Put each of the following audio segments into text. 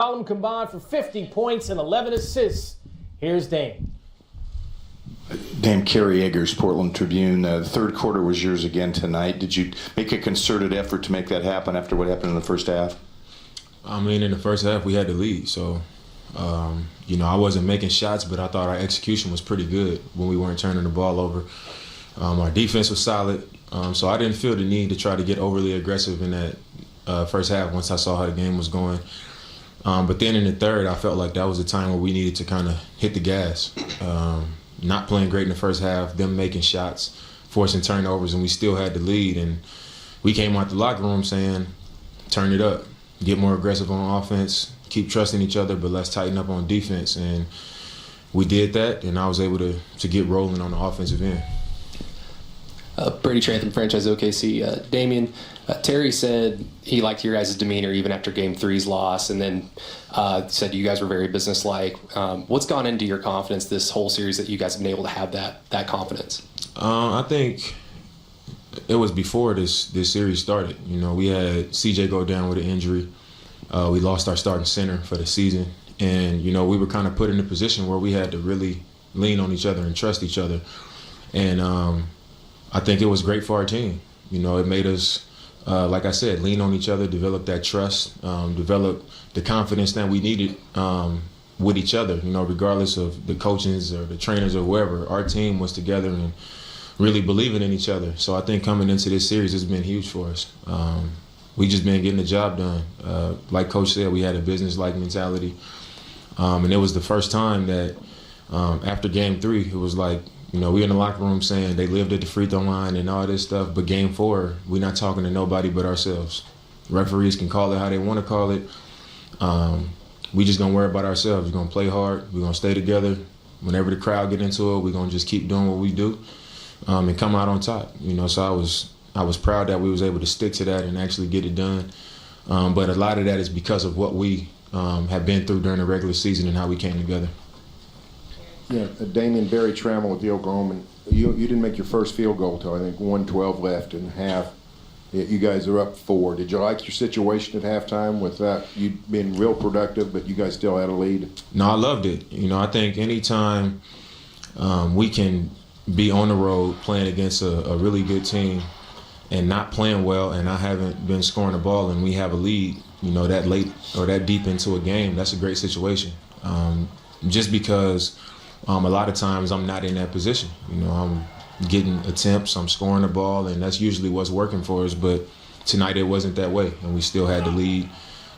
Allen combined for 50 points and 11 assists. Here's Dame. Dame, Kerry Eggers, Portland Tribune. The third quarter was yours again tonight. Did you make a concerted effort to make that happen after what happened in the first half? I mean, in the first half, we had the lead. So, I wasn't making shots, but I thought our execution was pretty good when we weren't turning the ball over. Our defense was solid. So I didn't feel the need to try to get overly aggressive in that first half once I saw how the game was going. But then in the third, I felt like that was the time where we needed to kind of hit the gas. Not playing great in the first half, them making shots, forcing turnovers, and we still had the lead. And we came out the locker room saying, turn it up, get more aggressive on offense, keep trusting each other, but let's tighten up on defense. And we did that, and I was able to get rolling on the offensive end. Brady Trantham, franchise OKC. Damian, Terry said he liked your guys' demeanor even after Game 3's loss, and then said you guys were very businesslike. What's gone into your confidence this whole series that you guys have been able to have that confidence? I think it was before this series started. We had CJ go down with an injury. We lost our starting center for the season, and we were kind of put in a position where we had to really lean on each other and trust each other. And I think it was great for our team. It made us, like I said, lean on each other, develop that trust, develop the confidence that we needed with each other. Regardless of the coaches or the trainers or whoever, our team was together and really believing in each other. So I think coming into this series has been huge for us. We just been getting the job done. Like Coach said, we had a business-like mentality. And it was the first time that after Game 3, it was like, we in the locker room saying they lived at the free throw line and all this stuff, but Game 4, we're not talking to nobody but ourselves. Referees can call it how they want to call it. We just going to worry about ourselves. We're going to play hard. We're going to stay together. Whenever the crowd get into it, we're going to just keep doing what we do and come out on top. So I was proud that we was able to stick to that and actually get it done. But a lot of that is because of what we have been through during the regular season and how we came together. Yeah, Damian, Barry Trammell with the Oklahoman. You didn't make your first field goal till I think 1:12 left in half. You guys are up 4. Did you like your situation at halftime with that? You'd been real productive, but you guys still had a lead. No, I loved it. I think anytime we can be on the road playing against a really good team and not playing well, and I haven't been scoring the ball, and we have a lead, that late or that deep into a game, that's a great situation. Just because a lot of times I'm not in that position. I'm getting attempts, I'm scoring the ball, and that's usually what's working for us. But tonight it wasn't that way, and we still had the lead.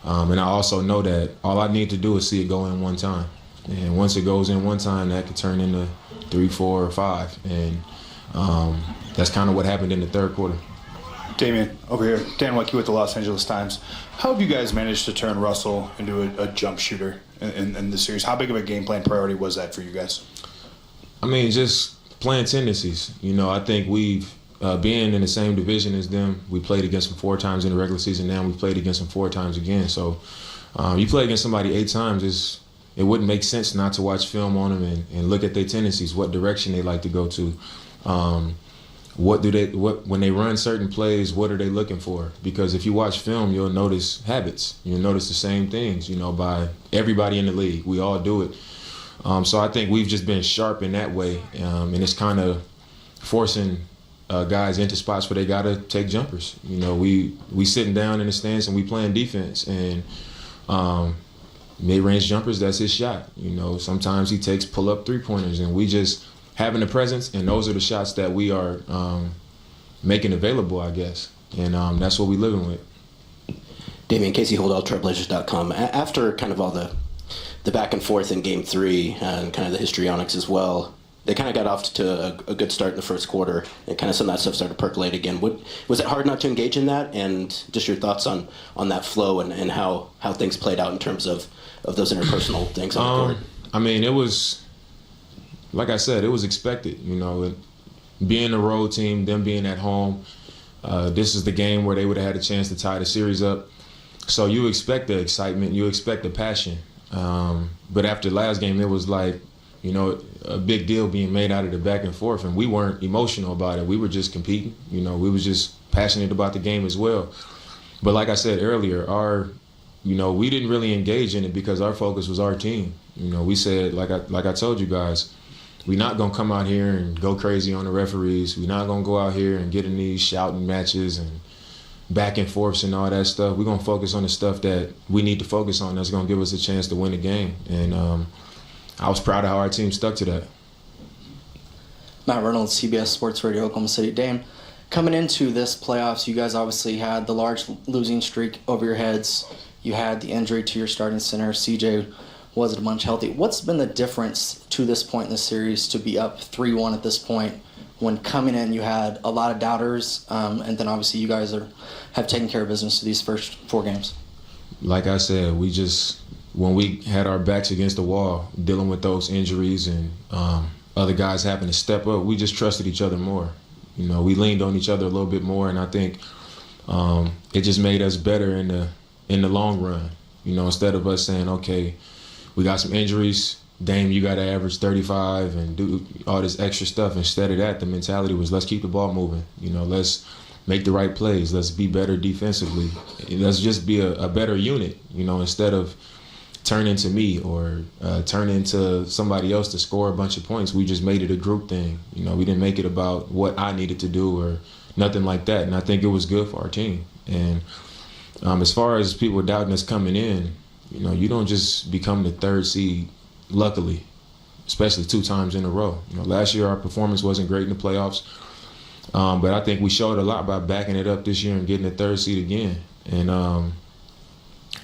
And I also know that all I need to do is see it go in one time. And once it goes in one time, that could turn into 3, 4, or 5. And that's kind of what happened in the third quarter. Damian, over here, Dan Wecke with the Los Angeles Times. How have you guys managed to turn Russell into a jump shooter in the series? How big of a game plan priority was that for you guys? I mean, just playing tendencies. I think we've been in the same division as them. We played against them 4 times in the regular season. Now we've played against them 4 times again. So you play against somebody 8 times, it wouldn't make sense not to watch film on them and look at their tendencies, what direction they like to go to. When they run certain plays, what are they looking for? Because if you watch film, you'll notice habits. You'll notice the same things, by everybody in the league. We all do it. So I think we've just been sharp in that way, and it's kind of forcing guys into spots where they got to take jumpers. We sitting down in the stands and we playing defense, and mid-range jumpers, that's his shot. Sometimes he takes pull-up three-pointers, and we just having the presence, and those are the shots that we are making available, I guess. And that's what we're living with. Damian, Casey Holdahl, Trailblazers.com. After kind of all the back and forth in Game 3 and kind of the histrionics as well, they kind of got off to a good start in the first quarter, and kind of some of that stuff started to percolate again. Was it hard not to engage in that? And just your thoughts on that flow and how things played out in terms of those interpersonal things on the court? I mean, it was, like I said, it was expected. Being a road team, them being at home, this is the game where they would have had a chance to tie the series up. So you expect the excitement, you expect the passion. But after last game, it was like, a big deal being made out of the back and forth, and we weren't emotional about it. We were just competing. We were just passionate about the game as well. But like I said earlier, our you know, we didn't really engage in it because our focus was our team. You know, we said, like I told you guys, we're not going to come out here and go crazy on the referees. We're not going to go out here and get in these shouting matches and back and forths and all that stuff. We're going to focus on the stuff that we need to focus on that's going to give us a chance to win the game. And I was proud of how our team stuck to that. Matt Reynolds, CBS Sports Radio, Oklahoma City. Dame, coming into this playoffs, you guys obviously had the large losing streak over your heads. You had the injury to your starting center. CJ wasn't a bunch healthy. What's been the difference to this point in the series to be up 3-1 at this point when coming in you had a lot of doubters, and then obviously you guys have taken care of business to these first 4 games? Like I said, when we had our backs against the wall, dealing with those injuries and other guys having to step up, we just trusted each other more. You know, we leaned on each other a little bit more, and I think it just made us better in the long run. You know, instead of us saying, okay, we got some injuries, Dame, you got to average 35 and do all this extra stuff. Instead of that, the mentality was, let's keep the ball moving. You know, let's make the right plays. Let's be better defensively. Let's just be a better unit, you know, instead of turn into me or turn into somebody else to score a bunch of points. We just made it a group thing. You know, we didn't make it about what I needed to do or nothing like that. And I think it was good for our team. And as far as people doubting us coming in, you know, you don't just become the 3rd seed, luckily, especially 2 times in a row. You know, last year our performance wasn't great in the playoffs, but I think we showed a lot by backing it up this year and getting the 3rd seed again. And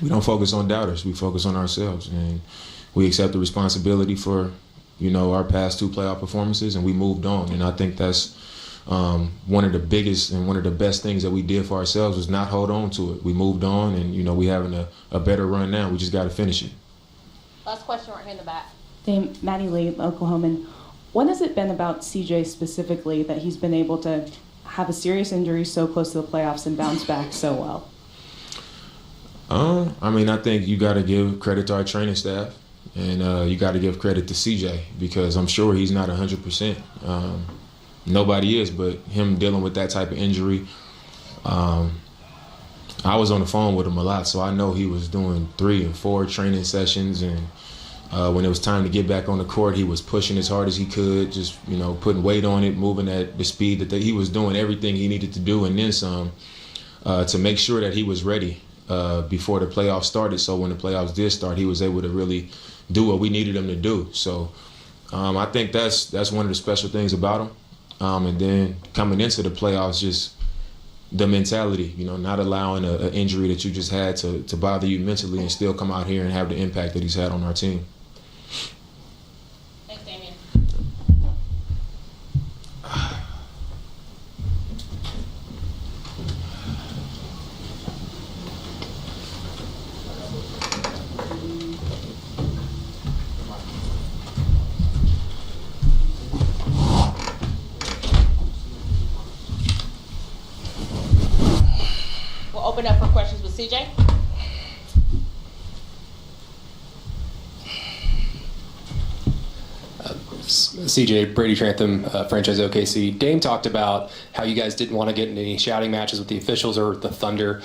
we don't focus on doubters. We focus on ourselves, and we accept the responsibility for, you know, our past 2 playoff performances, and we moved on. And I think that's one of the biggest and one of the best things that we did for ourselves was not hold on to it. We moved on, and, you know, we having a better run now. We just got to finish it. Last question right here in the back. Dame, Maddie Lee, Oklahoman. What has it been about CJ specifically that he's been able to have a serious injury so close to the playoffs and bounce back so well? I mean, I think you got to give credit to our training staff, and you got to give credit to CJ because I'm sure he's not 100%. Nobody is, but him dealing with that type of injury. I was on the phone with him a lot, so I know he was doing 3 and 4 training sessions, and when it was time to get back on the court, he was pushing as hard as he could, just, you know, putting weight on it, moving at the speed that he was doing everything he needed to do, and then some, to make sure that he was ready before the playoffs started. So when the playoffs did start, he was able to really do what we needed him to do. So I think that's one of the special things about him. And then coming into the playoffs, just the mentality, you know, not allowing an injury that you just had to bother you mentally and still come out here and have the impact that he's had on our team. Thanks, Damian. We'll open up for questions with CJ. CJ, Brady Trantham, franchise OKC. Dame talked about how you guys didn't want to get in any shouting matches with the officials or the Thunder,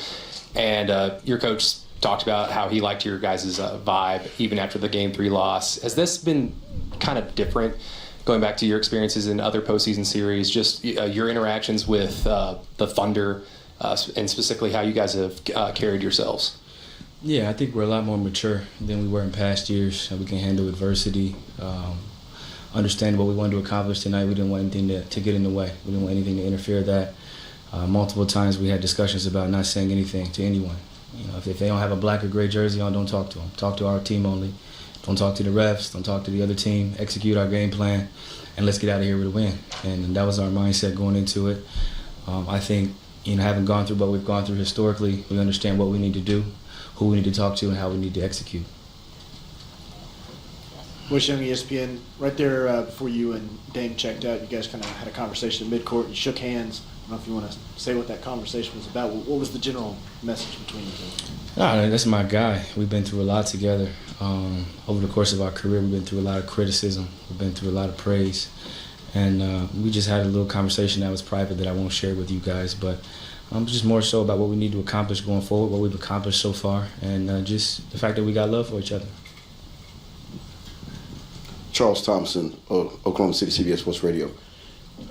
and your coach talked about how he liked your guys' vibe even after the Game 3 loss. Has this been kind of different, going back to your experiences in other postseason series, just your interactions with the Thunder, and specifically how you guys have carried yourselves? Yeah, I think we're a lot more mature than we were in past years. We can handle adversity, understand what we wanted to accomplish tonight. We didn't want anything to get in the way. We didn't want anything to interfere with that. Multiple times we had discussions about not saying anything to anyone. You know, if they don't have a black or gray jersey on, don't talk to them. Talk to our team only. Don't talk to the refs. Don't talk to the other team. Execute our game plan, and let's get out of here with a win. And that was our mindset going into it. I think, you know, having gone through what we've gone through historically, we understand what we need to do, who we need to talk to, and how we need to execute. Bush Young, ESPN, right there before you and Dame checked out, you guys kind of had a conversation at midcourt. You shook hands. I don't know if you want to say what that conversation was about. What was the general message between you two? That's my guy. We've been through a lot together. Over the course of our career, we've been through a lot of criticism. We've been through a lot of praise. And we just had a little conversation that was private that I won't share with you guys. But Just more so about what we need to accomplish going forward, what we've accomplished so far, and just the fact that we got love for each other. Charles Thompson, Oklahoma City CBS Sports Radio.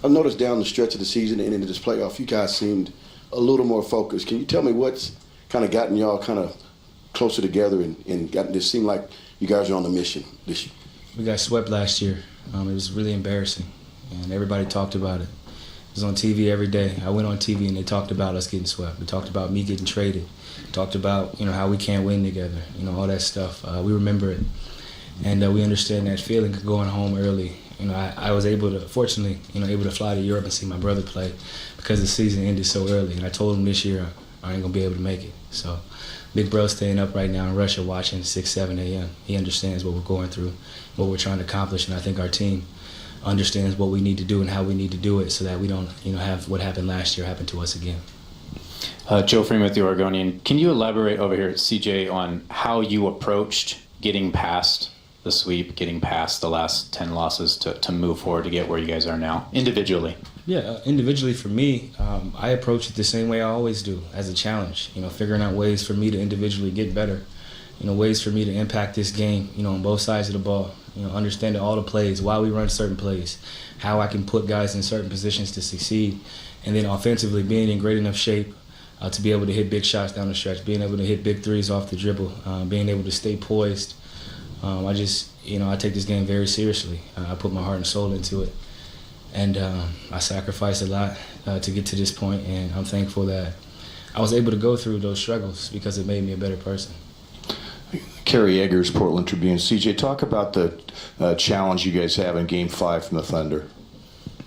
I've noticed down the stretch of the season and into this playoff, you guys seemed a little more focused. Can you tell me what's kind of gotten y'all kind of closer together and gotten this seem like you guys are on the mission this year? We got swept last year. It was really embarrassing, and everybody talked about it. It was on TV every day. I went on TV and they talked about us getting swept. They talked about me getting traded. Talked about how we can't win together. All that stuff. We remember it, and we understand that feeling of going home early. I was able to, fortunately, able to fly to Europe and see my brother play because the season ended so early. And I told him this year I ain't gonna be able to make it. So, big bro staying up right now in Russia watching 6, 7 a.m. He understands what we're going through, what we're trying to accomplish, and I think our team understands what we need to do and how we need to do it so that we don't, have what happened last year happen to us again. Joe Freeman with the Oregonian. Can you elaborate over here at CJ on how you approached getting past the sweep, getting past the last 10 losses to move forward to get where you guys are now, individually? Yeah, individually for me, I approach it the same way I always do, as a challenge. Figuring out ways for me to individually get better. Ways for me to impact this game, on both sides of the ball. Understanding all the plays, why we run certain plays, how I can put guys in certain positions to succeed, and then offensively being in great enough shape to be able to hit big shots down the stretch, being able to hit big threes off the dribble, being able to stay poised. I take this game very seriously. I put my heart and soul into it, and I sacrificed a lot to get to this point, and I'm thankful that I was able to go through those struggles because it made me a better person. Kerry Eggers, Portland Tribune. CJ, talk about the challenge you guys have in Game 5 from the Thunder.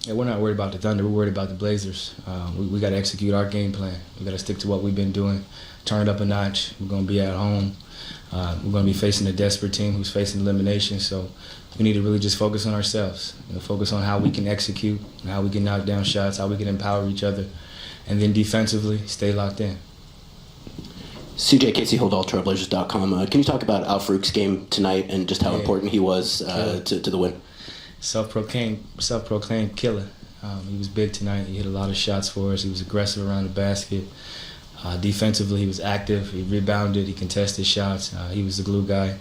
Yeah, we're not worried about the Thunder. We're worried about the Blazers. We got to execute our game plan. We got to stick to what we've been doing, turn it up a notch. We're going to be at home. We're going to be facing a desperate team who's facing elimination. So we need to really just focus on ourselves. Focus on how we can execute, and how we can knock down shots, how we can empower each other, and then defensively stay locked in. CJ, Casey Holdall, Trailblazers.com. Can you talk about Al Farouk's game tonight and just how important he was to the win? Self-proclaimed killer. He was big tonight. He hit a lot of shots for us. He was aggressive around the basket. Defensively, he was active. He rebounded. He contested shots. He was the glue guy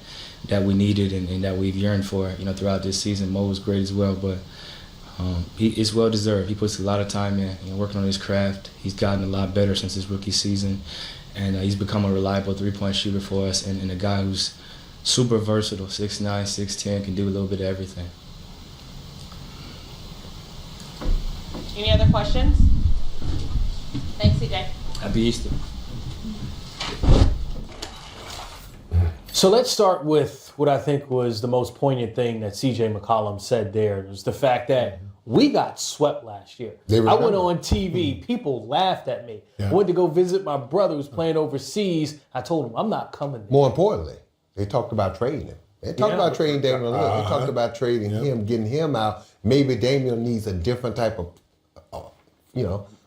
that we needed and that we've yearned for. Throughout this season, Mo was great as well, but it's well deserved. He puts a lot of time in, working on his craft. He's gotten a lot better since his rookie season. And he's become a reliable three-point shooter for us and a guy who's super versatile, 6'9", 6'10", can do a little bit of everything. Any other questions? Thanks, CJ. Happy Easter. So let's start with what I think was the most poignant thing that CJ McCollum said there. It was the fact that we got swept last year. I went on TV. People laughed at me. I went to go visit my brother who's playing overseas. I told him, I'm not coming there. More importantly, they talked about trading him. They talked about trading Damian Lillard. They talked about trading him, getting him out. Maybe Damian needs a different type of,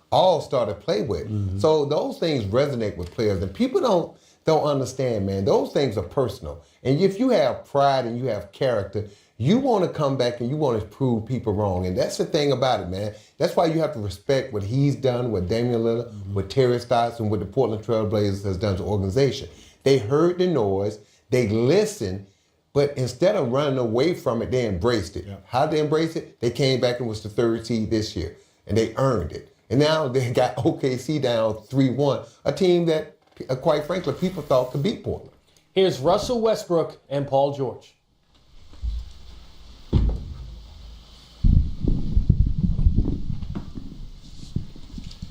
all-star to play with. Mm-hmm. So those things resonate with players. And people don't understand, man. Those things are personal. And if you have pride and you have character, you want to come back and you want to prove people wrong. And that's the thing about it, man. That's why you have to respect what he's done, what Damian Lillard, what Terry Stotts, and what the Portland Trail Blazers has done to the organization. They heard the noise, they listened, but instead of running away from it, they embraced it. Yeah. How did they embrace it? They came back and was the 3rd seed this year, and they earned it. And now they got OKC down 3-1, a team that, quite frankly, people thought could beat Portland. Here's Russell Westbrook and Paul George.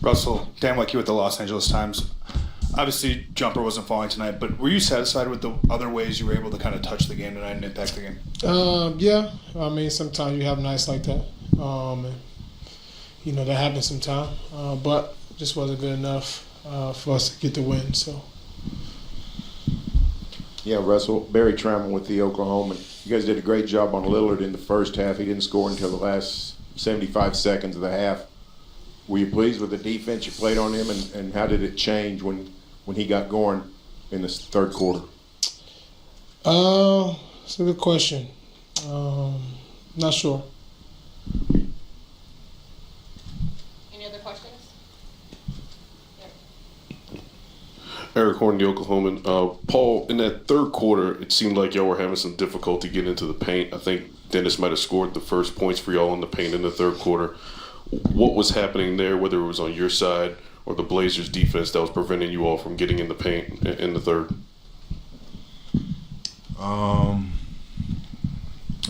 Russell, Dan Leckie with the Los Angeles Times. Obviously, jumper wasn't falling tonight, but were you satisfied with the other ways you were able to kind of touch the game tonight and impact the game? Yeah. I mean, sometimes you have nights like that. That happens sometimes. But just wasn't good enough for us to get the win. So. Yeah, Russell, Barry Trammell with the Oklahoman. You guys did a great job on Lillard in the first half. He didn't score until the last 75 seconds of the half. Were you pleased with the defense you played on him, and how did it change when he got going in the third quarter? It's a good question. Not sure. Any other questions? Eric Horn, the Oklahoman. Paul, in that third quarter, it seemed like y'all were having some difficulty getting into the paint. I think Dennis might have scored the first points for y'all in the paint in the third quarter. What was happening there, whether it was on your side or the Blazers' defense, that was preventing you all from getting in the paint in the third? I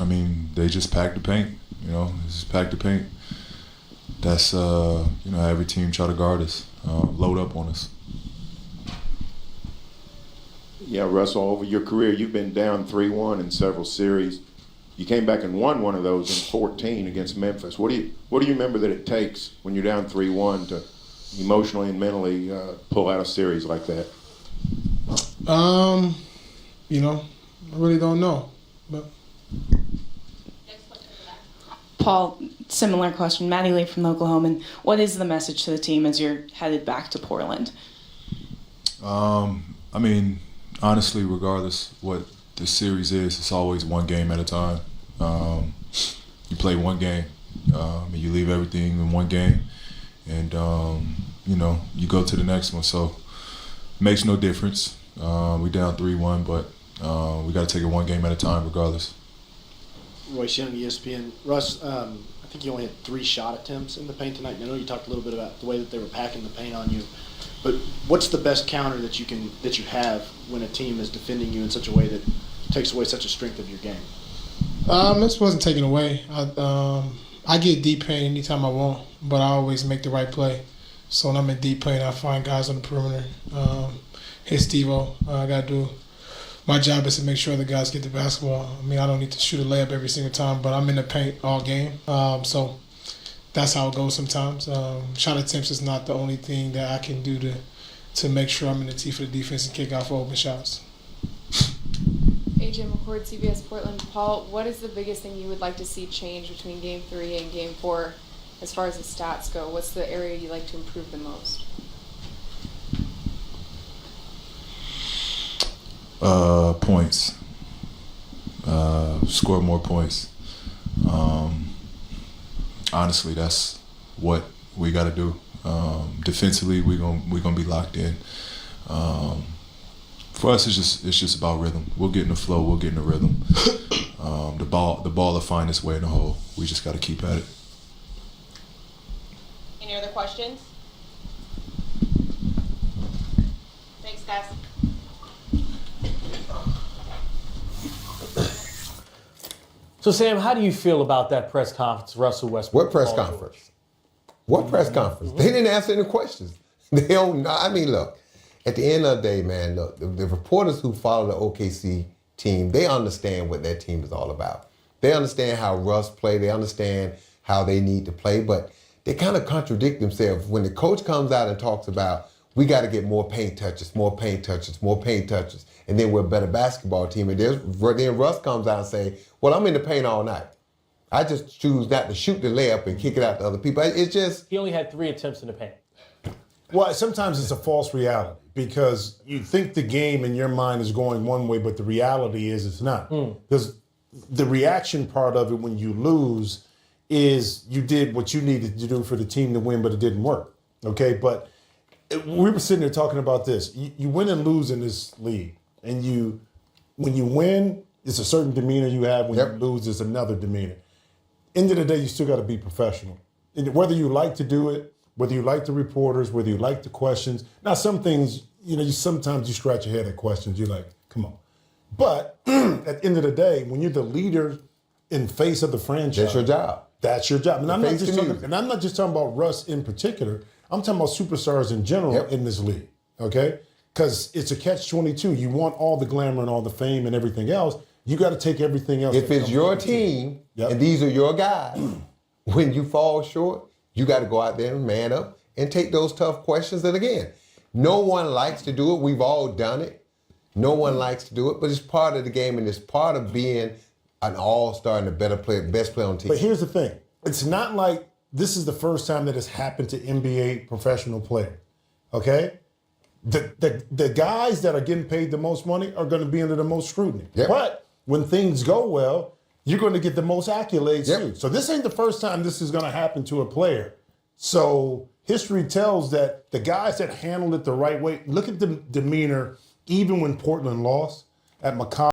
mean, they just packed the paint. You know, they just packed the paint. That's how every team try to guard us, load up on us. Yeah, Russell, over your career, you've been down 3-1 in several series. You came back and won one of those in 14 against Memphis. What do you remember that it takes when you're down 3-1 to emotionally and mentally pull out a series like that? I really don't know. But Paul, similar question. Maddie Lee from the Oklahoman. What is the message to the team as you're headed back to Portland? I mean, honestly, regardless what the series is, it's always one game at a time. You play one game, and you leave everything in one game, and you go to the next one. So it makes no difference. We down 3-1, but we got to take it one game at a time, regardless. Royce Young, ESPN. Russ, I think you only had 3 shot attempts in the paint tonight. I know you talked a little bit about the way that they were packing the paint on you, but what's the best counter that you have when a team is defending you in such a way that takes away such a strength of your game? This wasn't taken away. I get deep paint anytime I want, but I always make the right play. So when I'm in deep paint, I find guys on the perimeter. Hit Steve-O. I got to do. My job is to make sure the guys get the basketball. I mean, I don't need to shoot a layup every single time, but I'm in the paint all game. So that's how it goes sometimes. Shot attempts is not the only thing that I can do to make sure I'm in the tee for the defense and kick out for open shots. AJ McCord, CBS Portland. Paul, what is the biggest thing you would like to see change between Game 3 and Game 4 as far as the stats go? What's the area you'd like to improve the most? Points. Score more points. Honestly, that's what we got to do. Defensively, we're gonna be locked in. For us, it's just about rhythm. We'll get in the flow. We'll get in the rhythm. The ball will find its way in the hole. We just got to keep at it. Any other questions? Thanks, guys. So, Sam, how do you feel about that press conference, Russell Westbrook? What press conference? What press conference? They didn't answer any questions. They don't know. I mean, look, at the end of the day, man, look, the reporters who follow the OKC team, they understand what their team is all about. They understand how Russ play. They understand how they need to play, but they kind of contradict themselves. When the coach comes out and talks about, we got to get more paint touches, more paint touches, more paint touches, and then we're a better basketball team. And then Russ comes out and say, well, I'm in the paint all night. I just choose not to shoot the layup and kick it out to other people. It's just... He only had 3 attempts in the paint. Well, sometimes it's a false reality because you think the game in your mind is going one way, but the reality is it's not. Because the reaction part of it when you lose is you did what you needed to do for the team to win, but it didn't work. Okay, but we were sitting there talking about this. You win and lose in this league, and when you win, it's a certain demeanor you have. When you lose, it's another demeanor. End of the day, you still got to be professional. And whether you like to do it, whether you like the reporters, whether you like the questions. Now, some things, sometimes you scratch your head at questions. You're like, come on. But at the end of the day, when you're the leader and face of the franchise, that's your job. That's your job. And I'm not just talking about Russ in particular. I'm talking about superstars in general in this league. Okay, because it's a catch-22. You want all the glamour and all the fame and everything else. You got to take everything else. If it's your team and these are your guys, when you fall short, you got to go out there and man up and take those tough questions. And again, no one likes to do it. We've all done it. No one likes to do it, but it's part of the game and it's part of being an all-star and the best player on the team. But here's the thing. It's not like this is the first time that has happened to NBA professional players, okay? The guys that are getting paid the most money are going to be under the most scrutiny. But when things go well, you're going to get the most accolades too. So this ain't the first time this is going to happen to a player. So history tells that the guys that handled it the right way, look at the demeanor, even when Portland lost at McConnell.